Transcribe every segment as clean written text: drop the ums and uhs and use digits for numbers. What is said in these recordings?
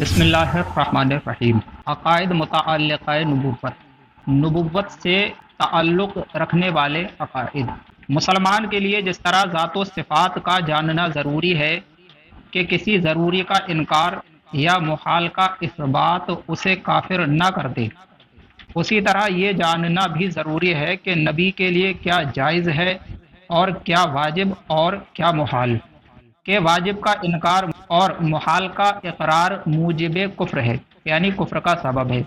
بسم اللہ الرحمن الرحیم۔ عقائد متعلقہ نبوت سے تعلق رکھنے والے عقائد۔ مسلمان کے لیے جس طرح ذات و صفات کا جاننا ضروری ہے کہ کسی ضروری کا انکار یا محال کا اثبات اسے کافر نہ کر دے، اسی طرح یہ جاننا بھی ضروری ہے کہ نبی کے لیے کیا جائز ہے اور کیا واجب اور کیا محال، کہ واجب کا انکار اور محال کا اقرار موجب کفر ہے، یعنی کفر کا سبب ہے،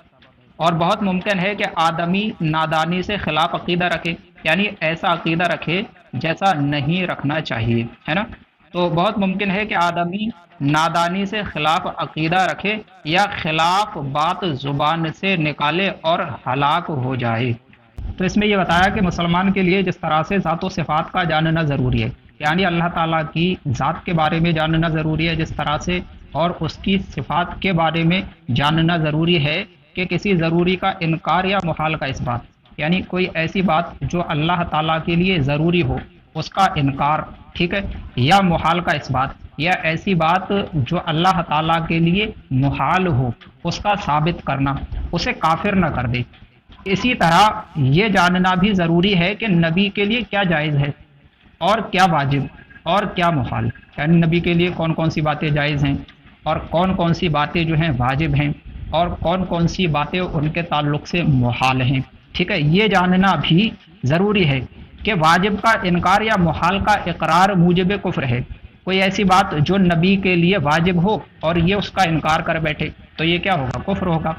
اور بہت ممکن ہے کہ آدمی نادانی سے خلاف عقیدہ رکھے، یعنی ایسا عقیدہ رکھے جیسا نہیں رکھنا چاہیے، ہے نا۔ تو بہت ممکن ہے کہ آدمی نادانی سے خلاف عقیدہ رکھے یا خلاف بات زبان سے نکالے اور ہلاک ہو جائے۔ تو اس میں یہ بتایا کہ مسلمان کے لیے جس طرح سے ذات و صفات کا جاننا ضروری ہے، یعنی اللہ تعالیٰ کی ذات کے بارے میں جاننا ضروری ہے جس طرح سے، اور اس کی صفات کے بارے میں جاننا ضروری ہے کہ کسی ضروری کا انکار یا محال کا اثبات، یعنی کوئی ایسی بات جو اللہ تعالیٰ کے لیے ضروری ہو اس کا انکار، ٹھیک ہے، یا محال کا اثبات، یا ایسی بات جو اللہ تعالیٰ کے لیے محال ہو اس کا ثابت کرنا اسے کافر نہ کر دے۔ اسی طرح یہ جاننا بھی ضروری ہے کہ نبی کے لیے کیا جائز ہے اور کیا واجب اور کیا محال، یعنی نبی کے لیے کون کون سی باتیں جائز ہیں اور کون کون سی باتیں جو ہیں واجب ہیں اور کون کون سی باتیں ان کے تعلق سے محال ہیں، ٹھیک ہے۔ یہ جاننا بھی ضروری ہے کہ واجب کا انکار یا محال کا اقرار موجب کفر ہے، کوئی ایسی بات جو نبی کے لیے واجب ہو اور یہ اس کا انکار کر بیٹھے تو یہ کیا ہوگا؟ کفر ہوگا۔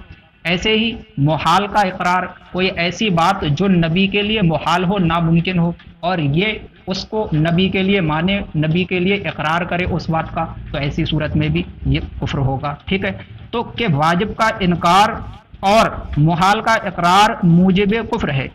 ایسے ہی محال کا اقرار، کوئی ایسی بات جو نبی کے لیے محال ہو، ناممکن ہو، اور یہ اس کو نبی کے لیے مانے، نبی کے لیے اقرار کرے اس بات کا، تو ایسی صورت میں بھی یہ کفر ہوگا، ٹھیک ہے۔ تو کہ واجب کا انکار اور محال کا اقرار موجب کفر ہے،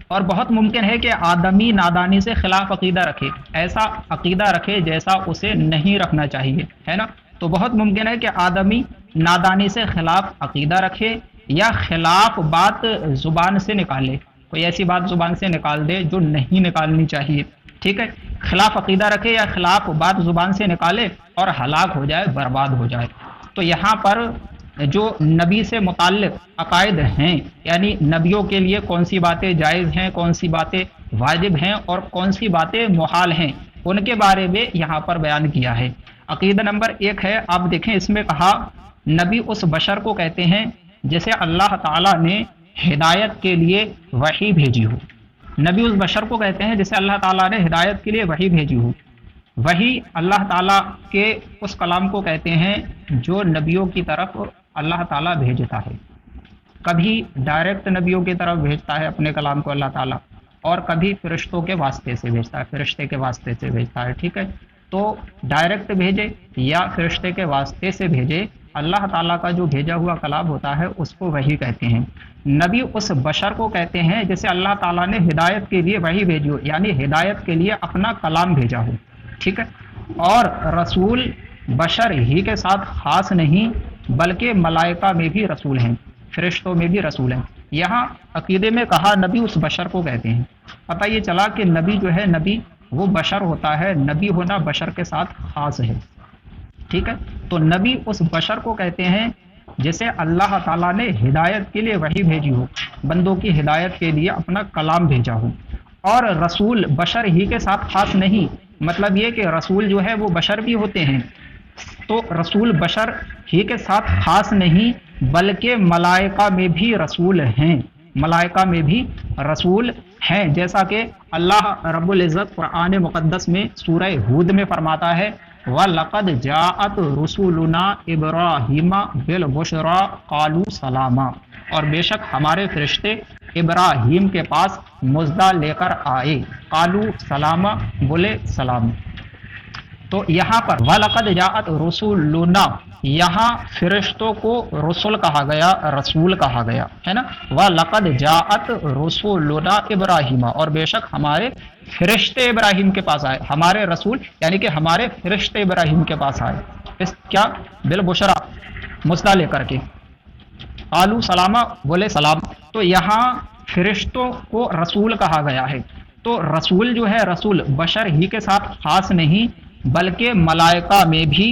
اور بہت ممکن ہے کہ آدمی نادانی سے خلاف عقیدہ رکھے، ایسا عقیدہ رکھے جیسا اسے نہیں رکھنا چاہیے، ہے نا۔ تو بہت ممکن ہے کہ آدمی نادانی سے خلاف عقیدہ رکھے یا خلاف بات زبان سے نکالے، کوئی ایسی بات زبان سے نکال دے جو نہیں نکالنی چاہیے، ٹھیک ہے، خلاف عقیدہ رکھے یا خلاف بات زبان سے نکالے اور ہلاک ہو جائے، برباد ہو جائے۔ تو یہاں پر جو نبی سے متعلق عقائد ہیں، یعنی نبیوں کے لیے کون سی باتیں جائز ہیں، کون سی باتیں واجب ہیں اور کون سی باتیں محال ہیں، ان کے بارے میں یہاں پر بیان کیا ہے۔ عقیدہ نمبر 1 ہے، آپ دیکھیں اس میں کہا نبی اس بشر کو کہتے ہیں جسے اللہ تعالیٰ نے ہدایت کے لیے وحی بھیجی ہو۔ نبی اس بشر کو کہتے ہیں جسے اللہ تعالیٰ نے ہدایت کے لیے وحی بھیجی ہو۔ وحی اللہ تعالیٰ کے اس کلام کو کہتے ہیں جو نبیوں کی طرف اللہ تعالیٰ بھیجتا ہے، کبھی ڈائریکٹ نبیوں کی طرف بھیجتا ہے اپنے کلام کو اللہ تعالیٰ، اور کبھی فرشتوں کے واسطے سے بھیجتا ہے، فرشتے کے واسطے سے بھیجتا ہے، ٹھیک ہے۔ تو ڈائریکٹ بھیجے یا فرشتے کے واسطے سے بھیجے، اللہ تعالیٰ کا جو بھیجا ہوا کلام ہوتا ہے اس کو وحی کہتے ہیں۔ نبی اس بشر کو کہتے ہیں جسے اللہ تعالیٰ نے ہدایت کے لیے وحی بھیجی ہو، یعنی ہدایت کے لیے اپنا کلام بھیجا ہو، ٹھیک ہے۔ اور رسول بشر ہی کے ساتھ خاص نہیں بلکہ ملائکہ میں بھی رسول ہیں، فرشتوں میں بھی رسول ہیں۔ یہاں عقیدے میں کہا نبی اس بشر کو کہتے ہیں، پتہ یہ چلا کہ نبی جو ہے، نبی وہ بشر ہوتا ہے، نبی ہونا بشر کے ساتھ خاص ہے، ٹھیک ہے۔ تو نبی اس بشر کو کہتے ہیں جسے اللہ تعالیٰ نے ہدایت کے لیے وحی بھیجی ہو، بندوں کی ہدایت کے لیے اپنا کلام بھیجا ہو۔ اور رسول بشر ہی کے ساتھ خاص نہیں، مطلب یہ کہ رسول جو ہے وہ بشر بھی ہوتے ہیں، تو رسول بشر ہی کے ساتھ خاص نہیں بلکہ ملائکہ میں بھی رسول ہیں، ملائکہ میں بھی رسول ہیں، جیسا کہ اللہ رب العزت قرآن مقدس میں سورہ ہود میں فرماتا ہے وَلَقَدْ جَاءَتْ رُسُلُنَا إِبْرَاهِيمَ بِالْبُشْرَىٰ قَالُوا سَلَامًا، اور بے شک ہمارے فرشتے ابراہیم کے پاس مژدہ لے کر آئے، قالوا سلاما، بولے سلام۔ تو یہاں پر وَلَقَدْ جَاءَتْ رُسُلُنَا، یہاں فرشتوں کو رسول کہا گیا، رسول کہا گیا، ہے نا۔ وَلَقَدْ جَاءَتْ رُسُلُنَا إِبْرَاهِيمَ، اور بے شک ہمارے فرشتے ابراہیم کے پاس آئے، ہمارے رسول یعنی کہ ہمارے فرشتے ابراہیم کے پاس آئے، اس کیا بالبشرا، مژدہ لے کر کے، قالوا سلاما، بولے سلام۔ تو یہاں فرشتوں کو رسول کہا گیا ہے، تو رسول جو ہے، رسول بشر ہی کے ساتھ خاص نہیں بلکہ ملائکہ میں بھی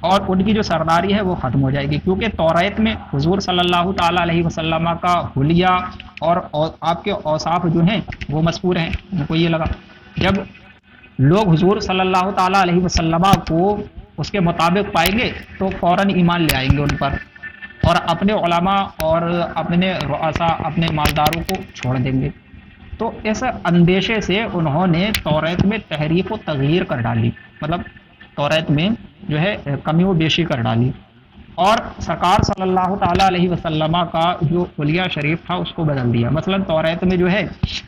اور ان کی جو سرداری ہے وہ ختم ہو جائے گی، کیونکہ توریت میں حضور صلی اللہ تعالیٰ علیہ وسلم کا حلیہ اور آپ کے اوصاف جو ہیں وہ مذکور ہیں۔ ان کو یہ لگا جب لوگ حضور صلی اللہ تعالیٰ علیہ وسلم کو اس کے مطابق پائیں گے تو فوراً ایمان لے آئیں گے ان پر، اور اپنے علماء اور اپنے رؤساء اپنے مالداروں کو چھوڑ دیں گے۔ تو اس اندیشے سے انہوں نے توریت میں تحریف و تغییر کر ڈالی، مطلب توریت میں جو ہے کمی و بیشی کر ڈالی، اور سرکار صلی اللہ تعالیٰ علیہ وسلم کا جو حلیہ شریف تھا اس کو بدل دیا۔ مثلا توریت میں جو ہے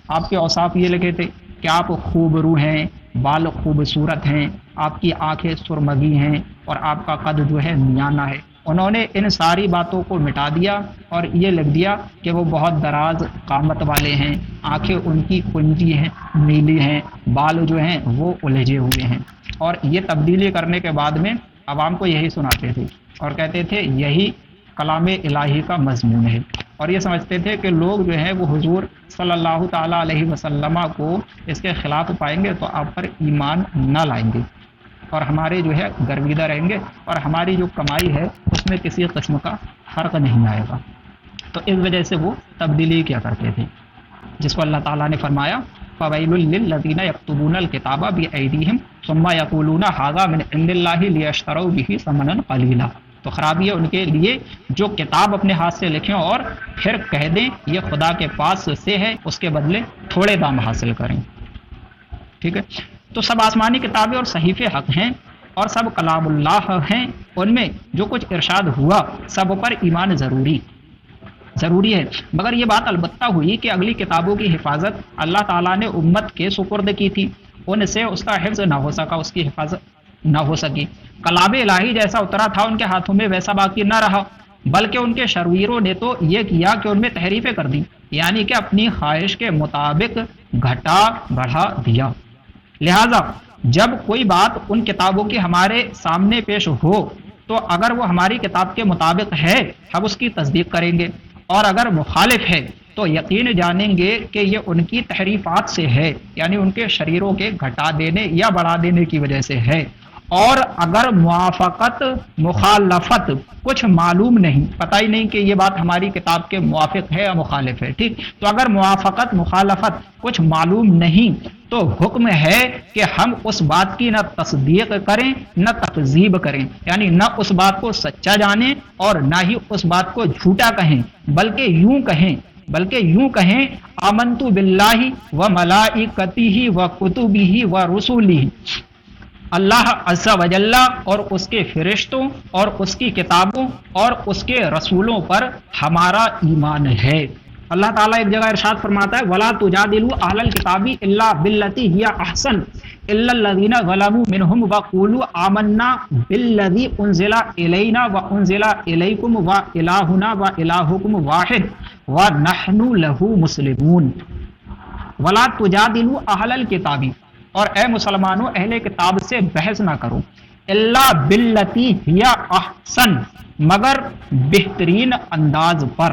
آپ کے اوصاف یہ لکھے تھے کہ آپ خوب رو ہیں، بال خوبصورت ہیں، آپ کی آنکھیں سرمگی ہیں، اور آپ کا قد جو ہے میانہ ہے۔ انہوں نے ان ساری باتوں کو مٹا دیا اور یہ لکھ دیا کہ وہ بہت دراز قامت والے ہیں، آنکھیں ان کی کنجی ہیں، نیلی ہیں، بال جو ہیں وہ الجھے ہوئے ہیں۔ اور یہ تبدیلی کرنے کے بعد میں عوام کو یہی سناتے تھے اور کہتے تھے یہی کلام الہی کا مضمون ہے، اور یہ سمجھتے تھے کہ لوگ جو ہیں وہ حضور صلی اللہ تعالیٰ علیہ وسلم کو اس کے خلاف پائیں گے تو آپ پر ایمان نہ لائیں گے، اور ہمارے جو ہے گرویدہ رہیں گے، اور ہماری جو کمائی ہے اس میں کسی قسم کا فرق نہیں آئے گا۔ تو اس وجہ سے وہ تبدیلی کیا کرتے تھے، جس کو اللہ تعالیٰ نے فرمایا فَوَيْلٌ لِّلَّذِينَ يَكْتُبُونَ الْكِتَابَ بِأَيْدِيهِمْ ثُمَّ يَقُولُونَ هَٰذَا مِنْ عِندِ اللَّهِ لِيَشْتَرَوْا بِهِ ثَمَنًا قَلِيلًا۔ تو خرابی ہے ان کے لیے جو کتاب اپنے ہاتھ سے لکھیں اور پھر کہہ دیں یہ خدا کے پاس سے ہے، اس کے بدلے تھوڑے دام حاصل کریں۔ ٹھیک ہے، تو سب آسمانی کتابیں اور صحیفے حق ہیں اور سب کلام اللہ ہیں، ان میں جو کچھ ارشاد ہوا سب پر ایمان ضروری ہے، مگر یہ بات البتہ ہوئی کہ اگلی کتابوں کی حفاظت اللہ تعالیٰ نے امت کے سپرد کی تھی، ان سے اس کا حفظ نہ ہو سکا، اس کی حفاظت نہ ہو سکی۔ کلام الہی جیسا اترا تھا ان کے ہاتھوں میں ویسا باقی نہ رہا، بلکہ ان کے شرویروں نے تو یہ کیا کہ ان میں تحریفیں کر دی، یعنی کہ اپنی خواہش کے مطابق گھٹا بڑھا دیا۔ لہذا جب کوئی بات ان کتابوں کی ہمارے سامنے پیش ہو تو اگر وہ ہماری کتاب کے مطابق ہے ہم اس کی تصدیق کریں گے، اور اگر مخالف ہے تو یقین جانیں گے کہ یہ ان کی تحریفات سے ہے، یعنی ان کے شریروں کے گھٹا دینے یا بڑھا دینے کی وجہ سے ہے۔ اور اگر موافقت مخالفت کچھ معلوم نہیں، پتہ ہی نہیں کہ یہ بات ہماری کتاب کے موافق ہے یا مخالف ہے، ٹھیک، تو اگر موافقت مخالفت کچھ معلوم نہیں تو حکم ہے کہ ہم اس بات کی نہ تصدیق کریں نہ تکذیب کریں، یعنی نہ اس بات کو سچا جانیں اور نہ ہی اس بات کو جھوٹا کہیں، بلکہ یوں کہیں آمنت باللہ و ملائکتہ و کتبہ و رسلہ، اللہ عز و جل اور اس کے فرشتوں اور اس کی کتابوں اور اس کے رسولوں پر ہمارا ایمان ہے۔ اللہ تعالیٰ ایک جگہ ارشاد فرماتا ہے وَلَا تُجَادِلُوا أَهْلَ الْكِتَابِ إِلَّا بِالَّتِي هِيَ أَحْسَنُ إِلَّا الَّذِينَ ظَلَمُوا مِنْهُمْ وَقُولُوا آمَنَّا بِالَّذِي أُنزِلَ إِلَيْنَا وَأُنزِلَ إِلَيْكُمْ وَإِلَٰهُنَا وَإِلَٰهُكُمْ وَاحِدٌ وَنَحْنُ لَهُ مُسْلِمُونَ۔ وَلَا تُجَادِلُوا أَهْلَ الْكِتَابِ، اور اے مسلمانوں اہل کتاب سے بحث نہ کرو، الا باللتی ہی احسن، مگر بہترین انداز پر،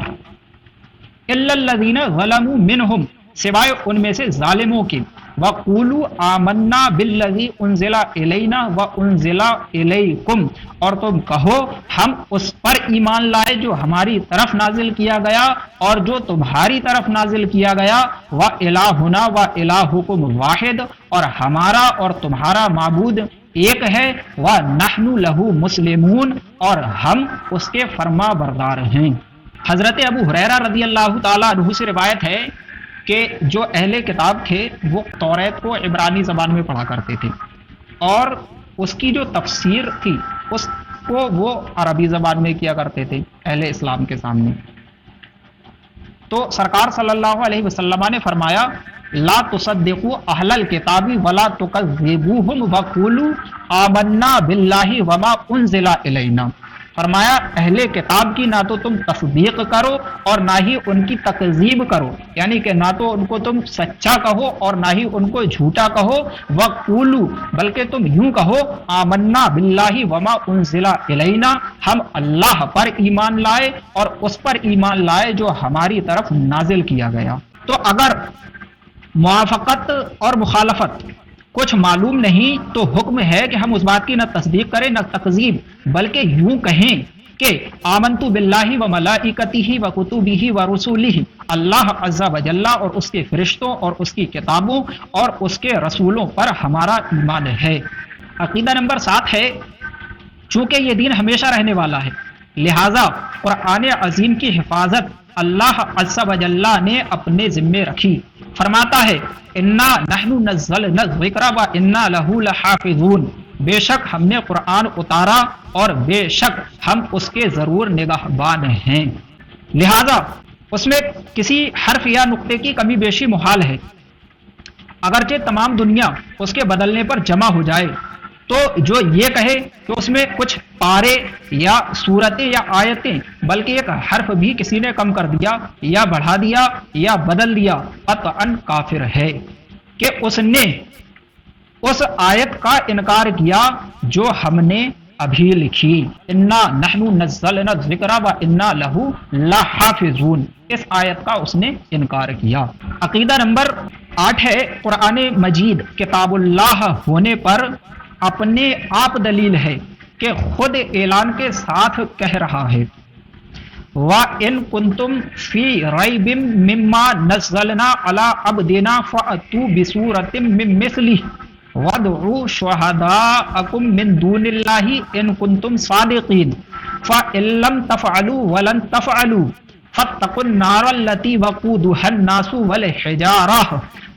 الا الذین ظلموا منہم، سوائے ان میں سے ظالموں کے، وقولوا آمنا بالذی انزل الینا وانزل الیکم، اور تم کہو ہم اس پر ایمان لائے جو ہماری طرف نازل کیا گیا اور جو تمہاری طرف نازل کیا گیا، وَإِلَٰهُنَا وَإِلَٰهُكُمْ واحد، اور ہمارا اور تمہارا معبود ایک ہے، وَنَحْنُ لَهُ مُسْلِمُونَ، اور ہم اس کے فرما بردار ہیں۔ حضرت ابو ہریرہ رضی اللہ تعالیٰ عنہ سے روایت ہے کہ جو اہل کتاب تھے وہ توریت کو عبرانی زبان میں پڑھا کرتے تھے، اور اس کی جو تفسیر تھی اس کو وہ عربی زبان میں کیا کرتے تھے اہل اسلام کے سامنے۔ تو سرکار صلی اللہ علیہ وسلم نے فرمایا لا تصدقوا اہل الکتاب ولا تکذبوہم وقولوا آمنا باللہ وما انزل الینا، فرمایا اہل کتاب کی نہ تو تم تصدیق کرو اور نہ ہی ان کی تکذیب کرو، یعنی کہ نہ تو ان کو تم سچا کہو اور نہ ہی ان کو جھوٹا کہو، وقولوا، بلکہ تم یوں کہو آمنا باللہ وما انزل الینا، ہم اللہ پر ایمان لائے اور اس پر ایمان لائے جو ہماری طرف نازل کیا گیا۔ تو اگر موافقت اور مخالفت کچھ معلوم نہیں تو حکم ہے کہ ہم اس بات کی نہ تصدیق کریں نہ تکذیب، بلکہ یوں کہیں کہ آمنت باللہ و ملائکتہ و کتبہ و رسولہ، اللہ عز و جل اور اس کے فرشتوں اور اس کی کتابوں اور اس کے رسولوں پر ہمارا ایمان ہے۔ عقیدہ نمبر 7 ہے چونکہ یہ دین ہمیشہ رہنے والا ہے، لہذا قرآن عظیم کی حفاظت اللہ عز و جل نے اپنے ذمے رکھی۔ فرماتا ہے انا نحن نزلنا الذکر و انا لہ لحافظون، بے شک ہم نے قرآن اتارا اور بے شک ہم اس کے ضرور نگہبان ہیں۔ لہذا اس میں کسی حرف یا نقطے کی کمی بیشی محال ہے، اگرچہ تمام دنیا اس کے بدلنے پر جمع ہو جائے تو جو یہ کہے کہ اس میں کچھ پارے یا صورتیں یا آیتیں بلکہ ایک حرف بھی کسی نے کم کر دیا یا بڑھا دیا یا بدل دیا، قطعاً کافر ہے کہ اس نے اس آیت کا انکار کیا جو ہم نے ابھی لکھی، انا نحن نزلنا الذکر و انا لہ لحافظون، اس آیت کا اس نے انکار کیا۔ عقیدہ نمبر 8 ہے قرآن مجید کتاب اللہ ہونے پر اپنے آپ دلیل ہے کہ خود اعلان کے ساتھ کہہ رہا ہے وَإِن كُنتُمْ فِي رَيْبٍ مِّمَّا نَزَّلْنَا عَلَىٰ عَبْدِنَا فَأْتُوا بِسُورَةٍ مِّن مِّثْلِهِ وَادْعُوا شُهَدَاءَكُم مِّن دُونِ اللَّهِ إِن كُنتُمْ صَادِقِينَ فَإِن لَّمْ تَفْعَلُوا وَلَن تَفْعَلُوا فَاتَّقُوا النَّارَ الَّتِي وَقُودُهَا النَّاسُ وَالْحِجَارَةُ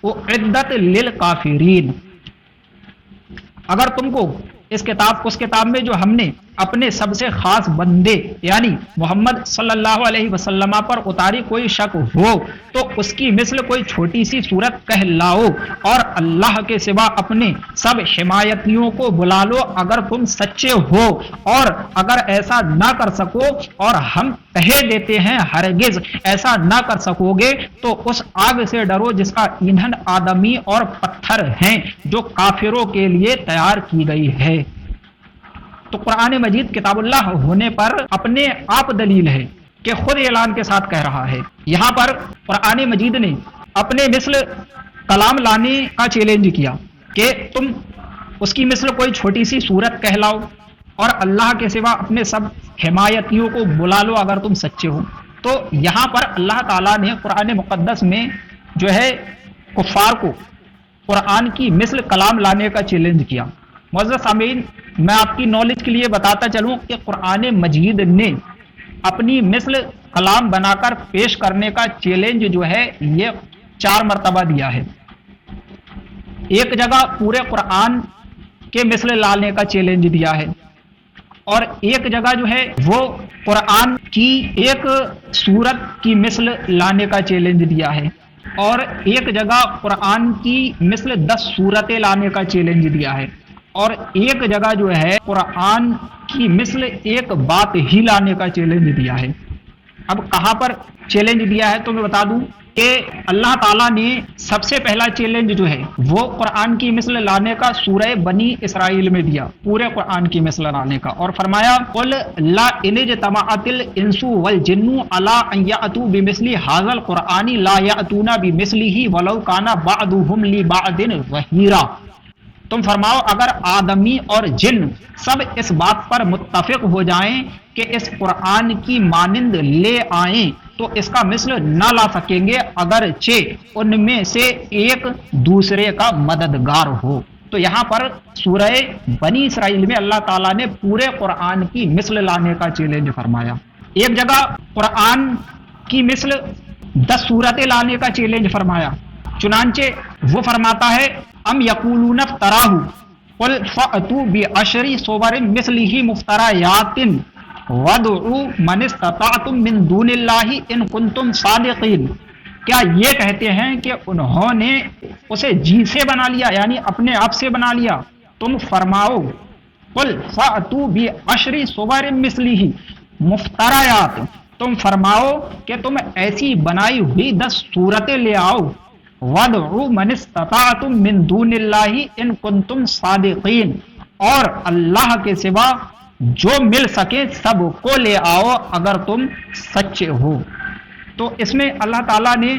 أُعِدَّتْ لِلْكَافِرِينَ۔ اگر تم کو اس کتاب میں جو ہم نے اپنے سب سے خاص بندے یعنی محمد صلی اللہ علیہ وسلم پر اتاری کوئی شک ہو تو اس کی مثل کوئی چھوٹی سی صورت کہہ لاؤ اور اللہ کے سوا اپنے سب حمایتیوں کو بلا لو اگر تم سچے ہو، اور اگر ایسا نہ کر سکو اور ہم کہہ دیتے ہیں ہرگز ایسا نہ کر سکو گے تو اس آگ سے ڈرو جس کا ایندھن آدمی اور پتھر ہیں جو کافروں کے لیے تیار کی گئی ہے۔ تو قرآن مجید کتاب اللہ ہونے پر اپنے آپ دلیل ہے کہ خود اعلان کے ساتھ کہہ رہا ہے۔ یہاں پر قرآن مجید نے اپنے مثل کلام لانے کا چیلنج کیا کہ تم اس کی مثل کوئی چھوٹی سی صورت کہلاؤ اور اللہ کے سوا اپنے سب حمایتیوں کو بلا لو اگر تم سچے ہو۔ تو یہاں پر اللہ تعالیٰ نے قرآن مقدس میں جو ہے کفار کو قرآن کی مثل کلام لانے کا چیلنج کیا۔ معزز سامعین، میں آپ کی نالج کے لیے بتاتا چلوں کہ قرآن مجید نے اپنی مثل کلام بنا کر پیش کرنے کا چیلنج جو ہے یہ 4 مرتبہ دیا ہے۔ ایک جگہ پورے قرآن کے مثل لانے کا چیلنج دیا ہے، اور ایک جگہ جو ہے وہ قرآن کی ایک سورت کی مثل لانے کا چیلنج دیا ہے، اور ایک جگہ قرآن کی مثل 10 سورتیں لانے کا چیلنج دیا ہے، اور ایک جگہ جو ہے قرآن کی مثل ایک بات ہی لانے کا چیلنج دیا ہے۔ اب کہاں پر چیلنج دیا ہے تو میں بتا دوں کہ اللہ تعالیٰ نے سب سے پہلا چیلنج جو ہے وہ قرآن کی مثل لانے کا سورہ بنی اسرائیل میں دیا، پورے قرآن کی مثل لانے کا، اور فرمایا قل لا ان اجتمعت الانس والجن علی ان یاتوا بمثل ھذا القرآن لا یاتون بمثلہ ولو کان بعضهم لبعض ظہیرا۔ تم فرماؤ اگر آدمی اور جن سب اس بات پر متفق ہو جائیں کہ اس قرآن کی مانند لے آئیں تو اس کا مثل نہ لا سکیں گے اگرچہ ان میں سے ایک دوسرے کا مددگار ہو۔ تو یہاں پر سورہ بنی اسرائیل میں اللہ تعالیٰ نے پورے قرآن کی مثل لانے کا چیلنج فرمایا۔ ایک جگہ قرآن کی مثل 10 سورتیں لانے کا چیلنج فرمایا، چنانچہ وہ فرماتا ہے ام یقولون افتراہ قل فأتوا بعشر صور مثلہ مفتریات وادعوا من استطعتم من دون اللہ ان کنتم صادقین۔ کیا یہ کہتے ہیں کہ انہوں نے اسے جی سے بنا لیا یعنی اپنے آپ سے بنا لیا؟ تم فرماؤ قل فأتوا بعشر صور مثلہ مفتریات، تم فرماؤ کہ تم ایسی بنائی ہوئی 10 صورتیں لے آؤ، وَادْعُوا مَنِ اسْتَطَعْتُم مِّن دُونِ اللَّهِ إِن كُنتُمْ صَادِقِينَ، اور اللہ کے سوا جو مل سکے سب کو لے آؤ اگر تم سچے ہو۔ تو اس میں اللہ تعالیٰ نے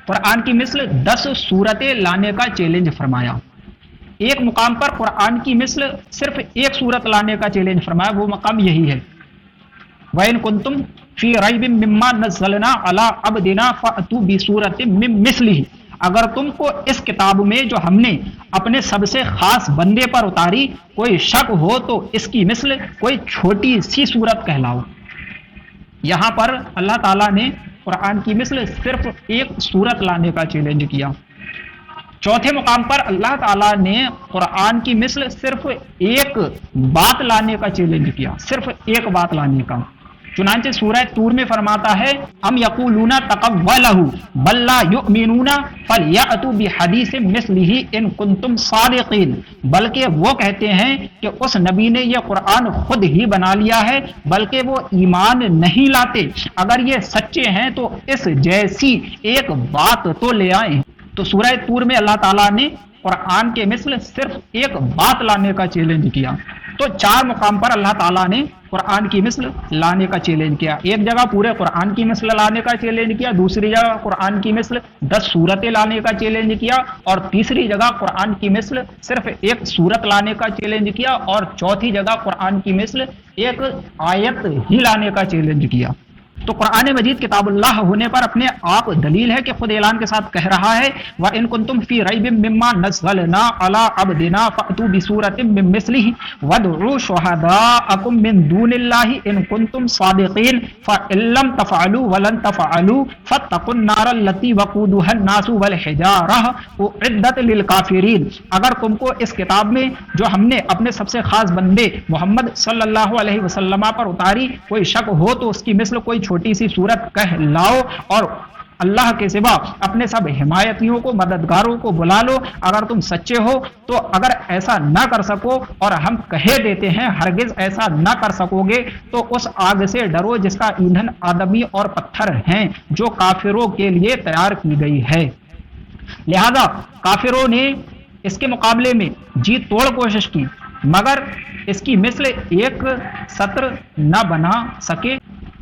قرآن کی مثل 10 صورتیں لانے کا چیلنج فرمایا۔ ایک مقام پر قرآن کی مثل صرف ایک صورت لانے کا چیلنج فرمایا، وہ مقام یہی ہے وَإِن كُنتُمْ فِي رَيْبٍ مِّمَّا نَزَّلْنَا عَلَىٰ عَبْدِنَا فَأْتُوا بِسُورَةٍ مِّن مِّثْلِهِ، اگر تم کو اس کتاب میں جو ہم نے اپنے سب سے خاص بندے پر اتاری کوئی شک ہو تو اس کی مثل کوئی چھوٹی سی صورت کہلاؤ۔ یہاں پر اللہ تعالیٰ نے قرآن کی مثل صرف ایک صورت لانے کا چیلنج کیا۔ چوتھے مقام پر اللہ تعالیٰ نے قرآن کی مثل صرف ایک بات لانے کا چیلنج کیا، صرف ایک بات لانے کا۔ چنانچہ سورہ طور میں فرماتا ہے ام یقولون تقولہ بل لا یؤمنون فلیأتوا بحدیث مثلہ ان کنتم صادقین، بلکہ وہ کہتے ہیں کہ اس نبی نے یہ قرآن خود ہی بنا لیا ہے بلکہ وہ ایمان نہیں لاتے، اگر یہ سچے ہیں تو اس جیسی ایک بات تو لے آئیں۔ تو سورہ طور میں اللہ تعالیٰ نے قرآن کے مثل صرف ایک بات لانے کا چیلنج کیا۔ تو چار مقام پر اللہ تعالیٰ نے قرآن کی مثل لانے کا چیلنج کیا۔ ایک جگہ پورے قرآن کی مثل لانے کا چیلنج کیا، دوسری جگہ قرآن کی مثل 10 صورتیں لانے کا چیلنج کیا، اور تیسری جگہ قرآن کی مثل صرف ایک صورت لانے کا چیلنج کیا، اور چوتھی جگہ قرآن کی مثل ایک آیت ہی لانے کا چیلنج کیا۔ تو قرآن مجید کتاب اللہ ہونے پر اپنے آپ دلیل ہے کہ خود اعلان کے ساتھ کہہ رہا ہے وَإِن كُنتُمْ فِي رَيْبٍ مِّمَّا نَزَّلْنَا عَلَىٰ عَبْدِنَا فَأْتُوا بِسُورَةٍ مِّن مِّثْلِهِ وَادْعُوا شُهَدَاءَكُم مِّن دُونِ اللَّهِ إِن كُنتُمْ صَادِقِينَ فَإِن لَّمْ تَفْعَلُوا وَلَن تَفْعَلُوا فَاتَّقُوا النَّارَ الَّتِي وَقُودُهَا النَّاسُ وَالْحِجَارَةُ أُعِدَّتْ لِلْكَافِرِينَ، اگر تم کو اس کتاب میں جو ہم نے اپنے سب سے خاص بندے محمد صلی اللہ علیہ وسلم پر اتاری کوئی شک ہو تو اس کی مثل کوئی چھوٹی سی صورت کہہ لاؤ، اور اللہ کے سوا اپنے سب حمایتیوں کو مددگاروں کو بلا لو اگر تم سچے ہو۔ تو اگر ایسا نہ کر سکو، اور ہم کہہ دیتے ہیں ہرگز ایسا نہ کر سکو گے، تو اس آگ سے ڈرو جس کا ایندھن آدمی اور پتھر ہیں، جو کافروں کے لیے تیار کی گئی ہے۔ لہذا کافروں نے اس کے مقابلے میں جی توڑ کوشش کی، مگر اس کی مثل ایک سطر نہ بنا سکے۔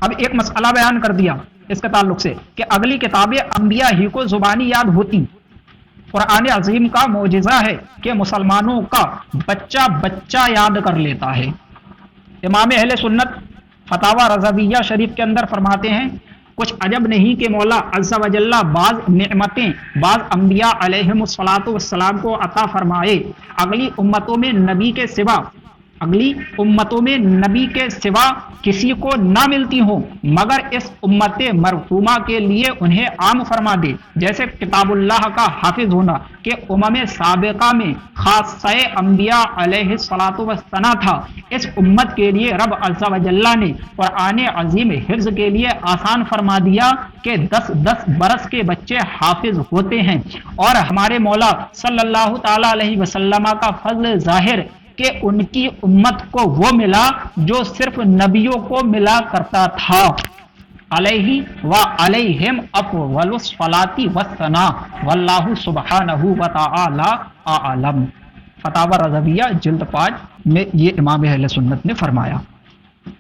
اب ایک مسئلہ بیان کر دیا اس کے تعلق سے کہ اگلی کتابیں انبیاء ہی کو زبانی یاد ہوتی۔ قرآن عظیم کا معجزہ ہے کہ مسلمانوں کا بچہ بچہ یاد کر لیتا ہے۔ امام اہل سنت فتاوی رضویہ شریف کے اندر فرماتے ہیں کچھ عجب نہیں کہ مولا عز و جل بعض نعمتیں بعض انبیاء علیہم السلام کو عطا فرمائے، اگلی امتوں میں نبی کے سوا کسی کو نہ ملتی ہوں، مگر اس امت مرحومہ کے لیے انہیں عام فرما دے، جیسے کتاب اللہ کا حافظ ہونا کہ امم سابقہ میں خاصہ انبیاء علیہ السلام تھا، اس امت کے لیے رب عز و جل نے قرآن عظیم حفظ کے لیے آسان فرما دیا کہ 10 برس کے بچے حافظ ہوتے ہیں، اور ہمارے مولا صلی اللہ تعالی علیہ وسلم کا فضل ظاہر کہ ان کی امت کو وہ ملا جو صرف نبیوں کو ملا کرتا تھا۔ علیہ و علیہم افضل الصلاۃ والثناء واللہ سبحانہ وتعالی اعلم۔ فتاوی رضویہ جلد 5 میں یہ امام اہل سنت نے فرمایا۔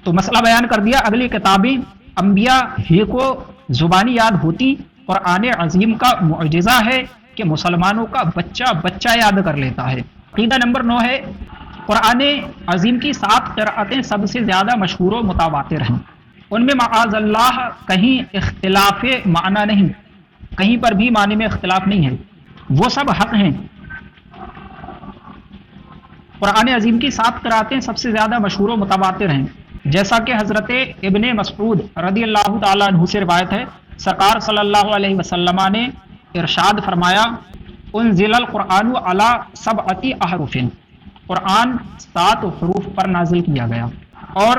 تو مسئلہ بیان کر دیا، اگلی کتابیں انبیاء ہی کو زبانی یاد ہوتی۔ قرآن عظیم کا معجزہ ہے کہ مسلمانوں کا بچہ بچہ یاد کر لیتا ہے۔ عقیدہ نمبر 9 ہے قرآن عظیم کی 7 قرأتیں سب سے زیادہ مشہور و متواتر ہیں، ان میں معاذ اللہ کہیں اختلاف معنی نہیں، کہیں پر بھی معنی میں اختلاف نہیں ہے، وہ سب حق ہیں۔ قرآن عظیم کی 7 قرأتیں سب سے زیادہ مشہور و متواتر ہیں، جیسا کہ حضرت ابن مسعود رضی اللہ تعالیٰ عنہ سے روایت ہے، سرکار صلی اللہ علیہ وسلم نے ارشاد فرمایا انزل القرآن علی 7 احرف، قرآن 7 حروف پر نازل کیا گیا۔ اور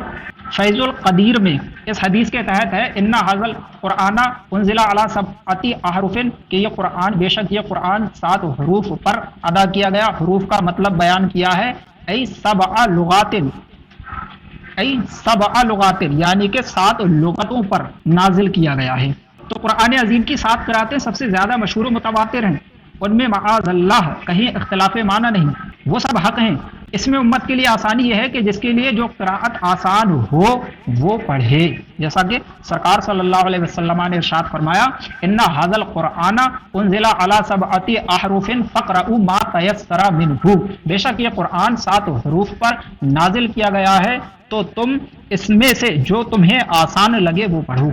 فیض القدیر میں اس حدیث کے تحت ہے ان حاضل قرآن انزل علی 7 احرف کہ یہ قرآن بے شک یہ قرآن 7 حروف پر ادا کیا گیا۔ حروف کا مطلب بیان کیا ہے ای 7 لغات یعنی کہ 7 لغتوں پر نازل کیا گیا ہے۔ تو قرآن عظیم کی 7 قرأتیں سب سے زیادہ مشہور و متواتر ہیں، ان میں معاذ اللہ کہیں اختلاف معنی نہیں، وہ سب حق ہیں۔ اس میں امت کے لیے آسانی یہ ہے کہ جس کے لیے جو قراءت آسان ہو وہ پڑھے، جیسا کہ سرکار صلی اللہ علیہ وسلم نے ارشاد فرمایا ان ھذا القرآن انزل علی سبعۃ احرف فاقرؤوا ما تیسر منہ، بے شک یہ قرآن 7 حروف پر نازل کیا گیا ہے تو تم اس میں سے جو تمہیں آسان لگے وہ پڑھو،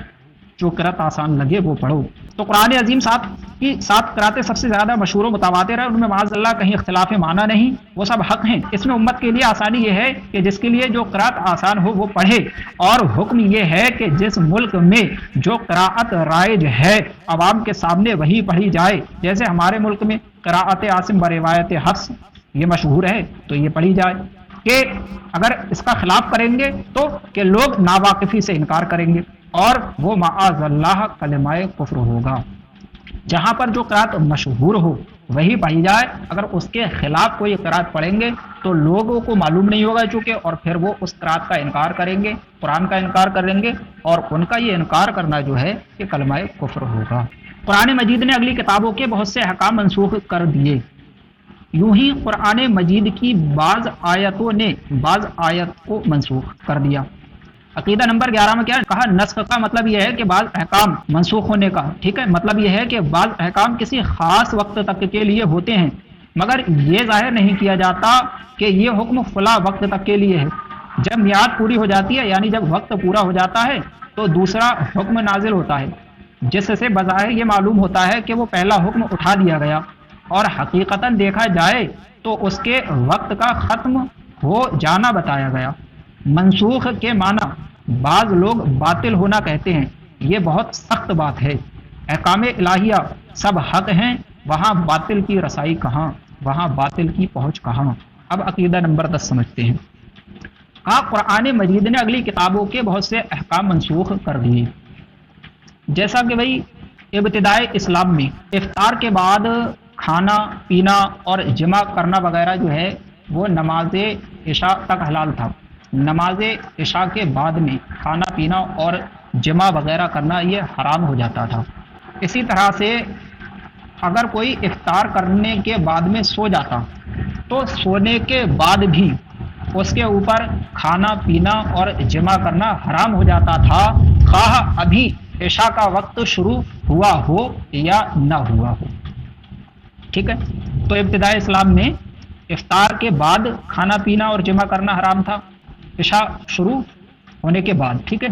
جو قرأت آسان لگے وہ پڑھو۔ تو قرآن عظیم 7 قرأتیں سب سے زیادہ مشہور و متواتر ہے، ان میں معاذ اللہ کہیں اختلاف معنی نہیں، وہ سب حق ہیں۔ اس میں امت کے لیے آسانی یہ ہے کہ جس کے لیے جو قرأت آسان ہو وہ پڑھے، اور حکم یہ ہے کہ جس ملک میں جو قرأت رائج ہے عوام کے سامنے وہی پڑھی جائے، جیسے ہمارے ملک میں قرأت عاصم بروایت حفص یہ مشہور ہے تو یہ پڑھی جائے، کہ اگر اس کا خلاف کریں گے تو کہ لوگ ناواقفی سے انکار کریں گے اور وہ معاذ اللہ کلمہ کفر ہوگا۔ جہاں پر جو قرأت مشہور ہو وہی پڑھی جائے، اگر اس کے خلاف کوئی قرأت پڑھیں گے تو لوگوں کو معلوم نہیں ہوگا چونکہ، اور پھر وہ اس قرأت کا انکار کریں گے، قرآن کا انکار کریں گے، اور ان کا یہ انکار کرنا جو ہے کہ کلمہ کفر ہوگا۔ قرآن مجید نے اگلی کتابوں کے بہت سے احکام منسوخ کر دیے، یوں ہی قرآن مجید کی بعض آیتوں نے بعض آیت کو منسوخ کر دیا۔ عقیدہ نمبر 11 میں کیا کہا؟ نسخ کا مطلب یہ ہے کہ بعض احکام منسوخ ہونے کا، ٹھیک ہے، مطلب یہ ہے کہ بعض احکام کسی خاص وقت تک کے لیے ہوتے ہیں، مگر یہ ظاہر نہیں کیا جاتا کہ یہ حکم فلاں وقت تک کے لیے ہے۔ جب میعاد پوری ہو جاتی ہے، یعنی جب وقت پورا ہو جاتا ہے تو دوسرا حکم نازل ہوتا ہے، جس سے بظاہر یہ معلوم ہوتا ہے کہ وہ پہلا حکم اٹھا دیا گیا، اور حقیقتاً دیکھا جائے تو اس کے وقت کا ختم ہو جانا بتایا گیا۔ منسوخ کے معنی بعض لوگ باطل ہونا کہتے ہیں، یہ بہت سخت بات ہے۔ احکام الہیہ سب حق ہیں، وہاں باطل کی رسائی کہاں، وہاں باطل کی پہنچ کہاں۔ اب عقیدہ نمبر 10 سمجھتے ہیں۔ کہا قرآن مجید نے اگلی کتابوں کے بہت سے احکام منسوخ کر دیے، جیسا کہ بھائی ابتدائے اسلام میں افطار کے بعد کھانا پینا اور جمع کرنا وغیرہ جو ہے وہ نماز عشاء تک حلال تھا، نماز عشاء کے بعد میں کھانا پینا اور جمع وغیرہ کرنا یہ حرام ہو جاتا تھا۔ اسی طرح سے اگر کوئی افطار کرنے کے بعد میں سو جاتا تو سونے کے بعد بھی اس کے اوپر کھانا پینا اور جمع کرنا حرام ہو جاتا تھا، خواہ ابھی عشاء کا وقت شروع ہوا ہو یا نہ ہوا ہو، ٹھیک ہے۔ تو ابتدائی اسلام میں افطار کے بعد کھانا پینا اور جمع کرنا حرام تھا، عشاء شروع ہونے کے بعد، ٹھیک ہے،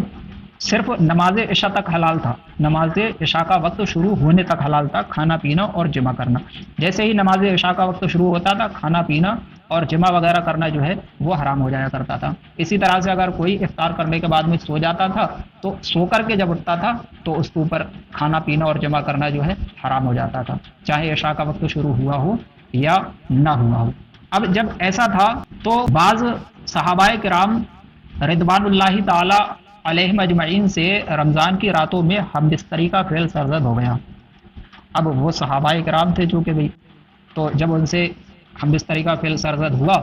صرف نماز عشاء تک حلال تھا، نماز عشاء کا وقت شروع ہونے تک حلال تھا کھانا پینا اور جمع کرنا۔ جیسے ہی نماز عشاء کا وقت شروع ہوتا تھا کھانا پینا اور جمع وغیرہ کرنا جو ہے وہ حرام ہو جایا کرتا تھا۔ اسی طرح سے اگر کوئی افطار کرنے کے بعد میں سو جاتا تھا تو سو کر کے جب اٹھتا تھا تو اس کے اوپر کھانا پینا اور جمع کرنا جو ہے حرام ہو جاتا تھا، چاہے عشاء کا وقت شروع ہوا ہو یا نہ ہوا ہو۔ اب جب ایسا تھا تو بعض صحابہ کرام رضوان اللہ تعالی علیہم اجمعین سے رمضان کی راتوں میں ہم بستری کا فعل سرزد ہو گیا۔ اب وہ صحابہ کرام تھے جو کہ بھائی، تو جب ان سے ہم بستری کا فعل سرزد ہوا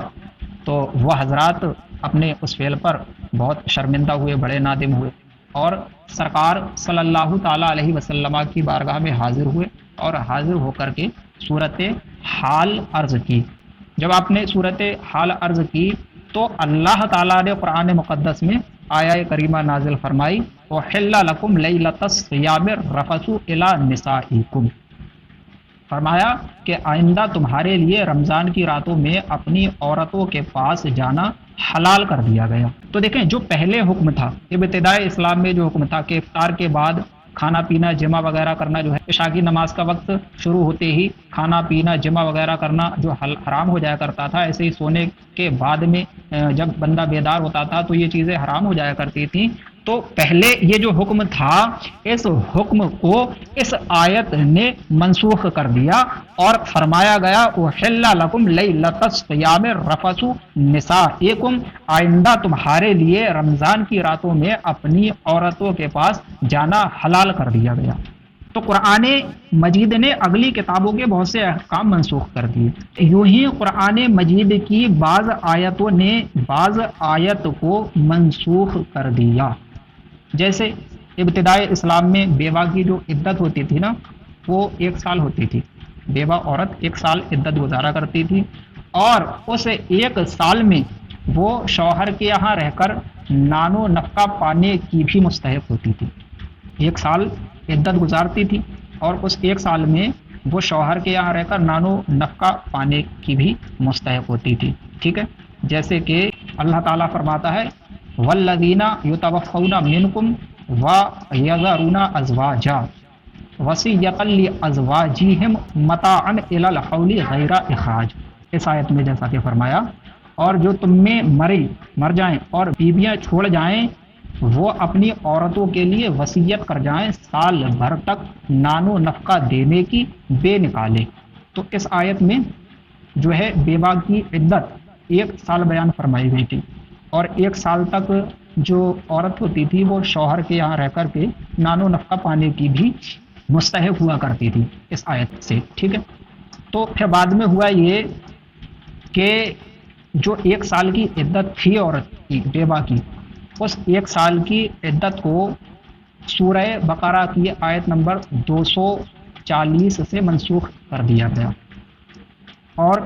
تو وہ حضرات اپنے اس فعل پر بہت شرمندہ ہوئے، بڑے نادم ہوئے، اور سرکار صلی اللہ تعالی علیہ وسلم کی بارگاہ میں حاضر ہوئے اور حاضر ہو کر کے صورت حال عرض کی۔ جب آپ نے صورت حال عرض کی تو اللہ تعالیٰ نے قرآن مقدس میں آیہ کریمہ نازل فرمائی، وَحِلَّ لَكُمْ لَيْلَةَ الصِّيَامِ الرَّفَثُ إِلَىٰ نِسَائِكُمْ، فرمایا کہ آئندہ تمہارے لیے رمضان کی راتوں میں اپنی عورتوں کے پاس جانا حلال کر دیا گیا۔ تو دیکھیں جو پہلے حکم تھا ابتدائی اسلام میں، جو حکم تھا کہ افطار کے بعد کھانا پینا جمع وغیرہ کرنا جو ہے، عشاء کی نماز کا وقت شروع ہوتے ہی کھانا پینا جمع وغیرہ کرنا جو حرام ہو جایا کرتا تھا، ایسے ہی سونے کے بعد میں جب بندہ بیدار ہوتا تھا تو یہ چیزیں حرام ہو جایا کرتی تھیں۔ تو پہلے یہ جو حکم تھا اس حکم کو اس آیت نے منسوخ کر دیا اور فرمایا گیا احل لکم لیلۃ الصیام الرفث نسائکم، آئندہ تمہارے لیے رمضان کی راتوں میں اپنی عورتوں کے پاس جانا حلال کر دیا گیا۔ تو قرآن مجید نے اگلی کتابوں کے بہت سے احکام منسوخ کر دیے۔ یوں ہی قرآن مجید کی بعض آیتوں نے بعض آیت کو منسوخ کر دیا۔ جیسے ابتدائی اسلام میں بیوہ کی جو عدت ہوتی تھی نا وہ 1 سال ہوتی تھی، بیوہ عورت 1 سال عدت گزارا کرتی تھی، اور اس ایک سال میں وہ شوہر کے یہاں رہ کر نان و نفقہ پانے کی بھی مستحق ہوتی تھی۔ ایک سال عدت گزارتی تھی اور اس ایک سال میں وہ شوہر کے یہاں رہ کر نان و نفقہ پانے کی بھی مستحق ہوتی تھی، ٹھیک ہے۔ جیسے کہ اللہ تعالیٰ فرماتا ہے والذین یتوفون منکم ویذرون ازواجا وصیۃ لازواجہم متاعا الی الحول غیر اخراج، اس آیت میں جیسا کہ فرمایا اور جو تم میں مر جائیں اور بیویاں چھوڑ جائیں وہ اپنی عورتوں کے لیے وصیت کر جائیں سال بھر تک نان و نفقہ دینے کی بے نکالے۔ تو اس آیت میں جو ہے بیوہ کی عدت ایک سال بیان فرمائی گئی تھی، اور ایک سال تک جو عورت ہوتی تھی وہ شوہر کے یہاں رہ کر کے نان و نفقہ پانے کی بھی مستحق ہوا کرتی تھی اس آیت سے، ٹھیک ہے۔ تو پھر بعد میں ہوا یہ کہ جو ایک سال کی عدت تھی عورت کی بیوہ کی، اس ایک سال کی عدت کو سورہ بقرہ کی آیت نمبر 240 سے منسوخ کر دیا گیا، اور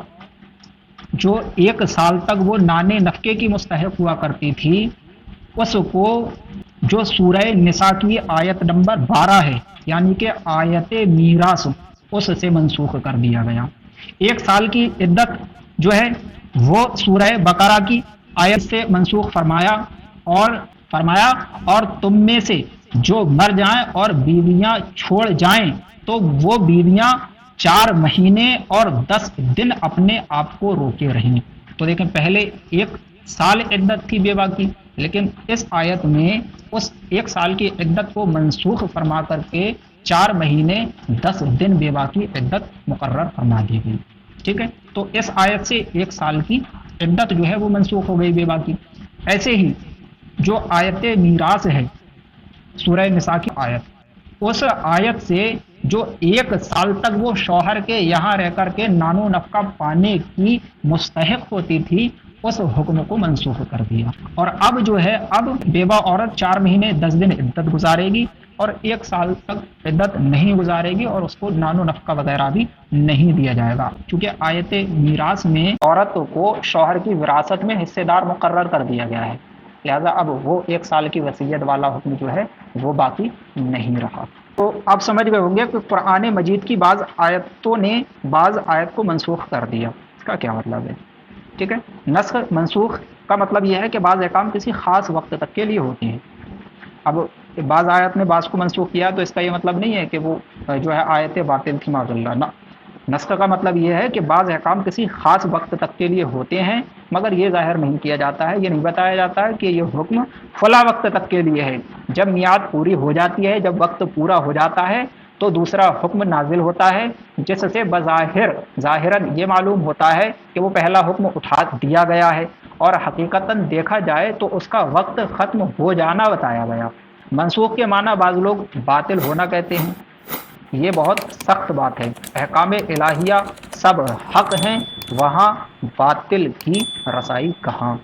جو ایک سال تک وہ نانے نفقے کی مستحق ہوا کرتی تھی اس کو جو سورہ نساء کی آیت نمبر 12 ہے یعنی کہ آیت میراث، اس سے منسوخ کر دیا گیا۔ ایک سال کی عدت جو ہے وہ سورہ بقرہ کی آیت سے منسوخ فرمایا اور تم میں سے جو مر جائیں اور بیویاں چھوڑ جائیں تو وہ بیویاں 4 مہینے اور 10 دن اپنے آپ کو روکے رہیں۔ تو دیکھیں پہلے ایک سال عدت تھی بیوہ کی، لیکن اس آیت میں اس ایک سال کی عدت کو منسوخ فرما کر کے 4 مہینے 10 دن بیوہ کی عدت مقرر فرما دی گئی، ٹھیک ہے۔ تو اس آیت سے ایک سال کی عدت جو ہے وہ منسوخ ہو گئی بیوہ کی۔ ایسے ہی جو آیت میراث ہے سورہ نساء کی آیت، اس آیت سے جو ایک سال تک وہ شوہر کے یہاں رہ کر کے نان و نفقہ پانے کی مستحق ہوتی تھی اس حکم کو منسوخ کر دیا، اور اب جو ہے اب بیوہ عورت 4 مہینے 10 دن عدت گزارے گی اور ایک سال تک عدت نہیں گزارے گی اور اس کو نان و نفقہ وغیرہ بھی نہیں دیا جائے گا، کیونکہ آیت میراث میں عورت کو شوہر کی وراثت میں حصے دار مقرر کر دیا گیا ہے، لہذا اب وہ ایک سال کی وصیت والا حکم جو ہے وہ باقی نہیں رہا۔ تو آپ سمجھ گئے ہوں گے کہ قرآن مجید کی بعض آیتوں نے بعض آیت کو منسوخ کر دیا، اس کا کیا مطلب ہے، ٹھیک ہے۔ نسخ منسوخ کا مطلب یہ ہے کہ بعض احکام کسی خاص وقت تک کے لیے ہوتے ہیں۔ اب بعض آیت نے بعض کو منسوخ کیا تو اس کا یہ مطلب نہیں ہے کہ وہ جو ہے آیت باطل تھی معاذ اللہ، نہ، نسخ کا مطلب یہ ہے کہ بعض احکام کسی خاص وقت تک کے لیے ہوتے ہیں مگر یہ ظاہر نہیں کیا جاتا ہے، یہ نہیں بتایا جاتا ہے کہ یہ حکم فلاں وقت تک کے لیے ہے، جب میعاد پوری ہو جاتی ہے، جب وقت پورا ہو جاتا ہے تو دوسرا حکم نازل ہوتا ہے جس سے ظاہراً یہ معلوم ہوتا ہے کہ وہ پہلا حکم اٹھا دیا گیا ہے اور حقیقتاً دیکھا جائے تو اس کا وقت ختم ہو جانا بتایا گیا۔ منسوخ کے معنی بعض لوگ باطل ہونا کہتے ہیں، یہ بہت سخت بات ہے۔ احکام الہیہ سب حق ہیں، وہاں باطل کی رسائی کہاں۔